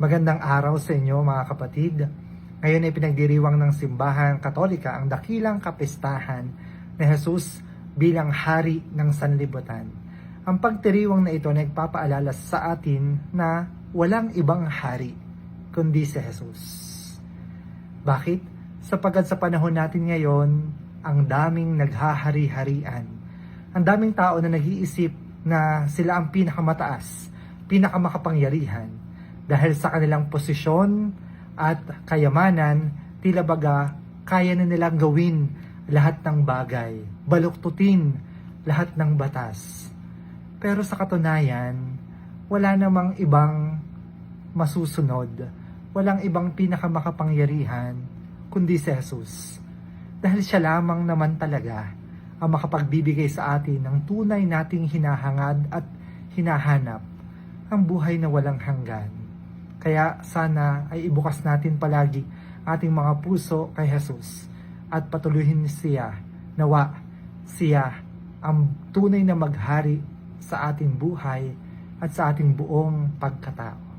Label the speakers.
Speaker 1: Magandang araw sa inyo mga kapatid. Ngayon ay pinagdiriwang ng Simbahang Katolika ang dakilang kapistahan ni Jesus bilang Hari ng Sanlibutan. Ang pagdiriwang na ito nagpapaalala sa atin na walang ibang hari kundi si Jesus. Bakit? Sapagkat sa panahon natin ngayon, ang daming naghahari-harian. Ang daming tao na nag-iisip na sila ang pinakamataas, pinakamakapangyarihan. Dahil sa kanilang posisyon at kayamanan, tila baga kaya na nilang gawin lahat ng bagay, baluktutin lahat ng batas. Pero sa katunayan, wala namang ibang masusunod, walang ibang pinakamakapangyarihan kundi si Jesus. Dahil siya lamang naman talaga ang makapagbibigay sa atin ng tunay nating hinahangad at hinahanap, ang buhay na walang hanggan. Kaya sana ay ibukas natin palagi ating mga puso kay Jesus at patuloyin siya, nawa siya ang tunay na maghari sa ating buhay at sa ating buong pagkatao.